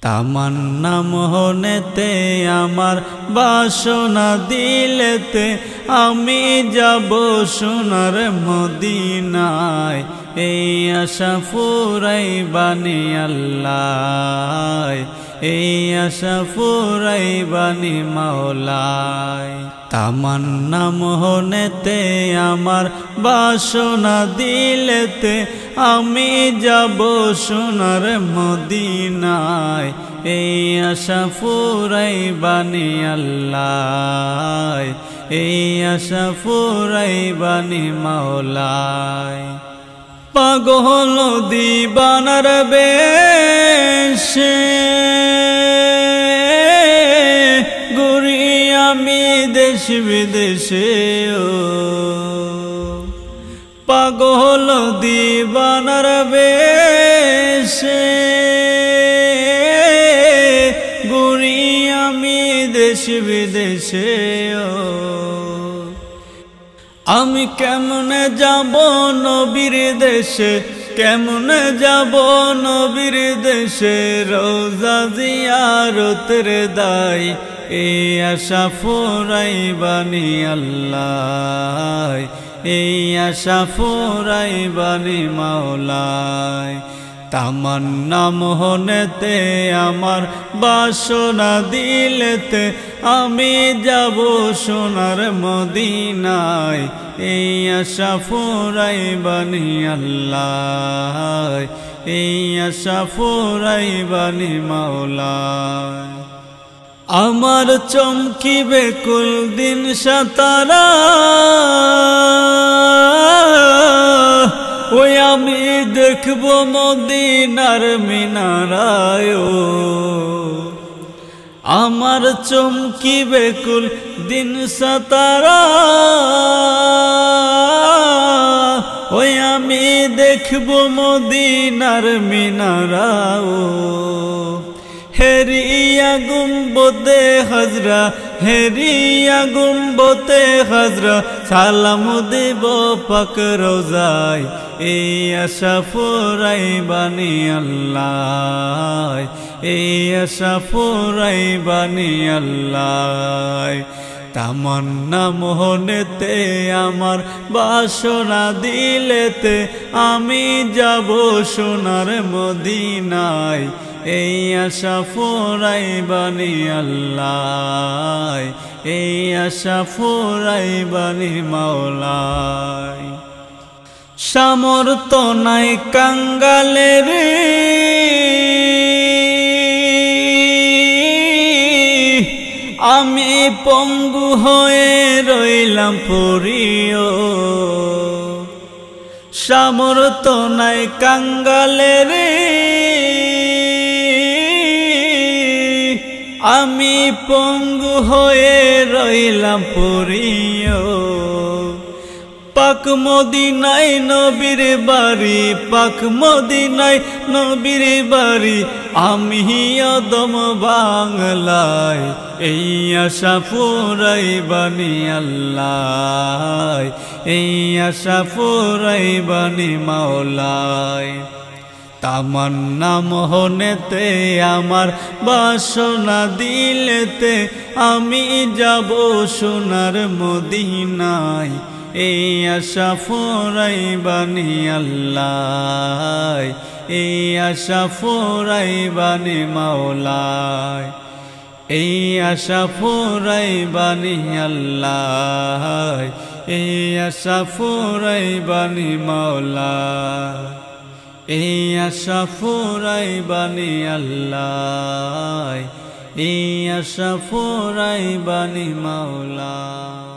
তামান্না মোহনেতে আমার বাসনা দিলেতে আমি যাব সোনার মদিনায় এই আশা ফুরাইবানি আল্লাহ এই আশা ফুরাইবানি মাওলায় তামান্না মোহনেতে আমার বাসনা দিলেতে আমি যাব সোনার মদিনায় এই আশা ফুরাইবানি আল্লাহ এই আশা ফুরাইবানি মাওলায় পাগল দিবানার বেশে ঘুরি আমি দেশ বিদেশে পাগল দিবানার বেশে ঘুরি আমি দেশ বিদেশে আমি কেমনে যাব নবীর দেশে কেমনে যাব নবীর দেশে রোজা জিয়ারতের দায় এই আশা ফুরাইবানি আল্লাহ এই আশা ফুরাইবানি মাওলায় তামান্না মোহনেতে আমার বাসনা দিলেতে আমি যাব সোনার মদিনায় এই আশা ফুরাইবানি আল্লাহ এই আশা ফুরাইবানি মাওলায় আমার চমকিবে কুল দিন সাতারা ওই আমি দেখব মদিনার মিনারায় আমার চমকিবে কুল দিন সাতারা ওই আমি দেখব মদিনার মিনারাও হেরিয়া গুম্বতে হজরা হেরিয়া গুম্বতে হজরা সালাম দেব পাক রোজায় এই আশা ফুরাইবানি আল্লাহ এই আশা ফুরাইবানি আল্লাহ তামান্না মোহনেতে আমার বাসনা দিলেতে আমি যাব সোনার মদিনায় এই আশা ফুরাইবানি আল্লাহ এই আশা ফুরাইবানি মাওলায় সামর্থ্য নাই কাঙ্গালের আমি পঙ্গু হয়ে রইলাম পড়িও সামর্থ্য নাই কাঙ্গালের আমি পঙ্গু হয়ে রইলাম পড়িও পাক মদিনায় নবীর বাড়ি পাক মদিনায় নবীর বাড়ি আমি অদম বাংলায় এই আশা ফুরাইবানি আল্লাহ এই আশা ফুরাইবানি মাওলায় তামান্না মোহনেতে আমার বাসনা দিলেতে আমি যাব সোনার মদিনায় এই আশা ফুরাইবানি আল্লাহ এই আশা ফুরাইবানি মাওলায় এই আশা ফুরাইবানি আল্লাহ এই আশা ফুরাইবানি মাওলায় এই আশা ফুরাইবানি আল্লাহ এই আশা ফুরাইবানি মাওলায়।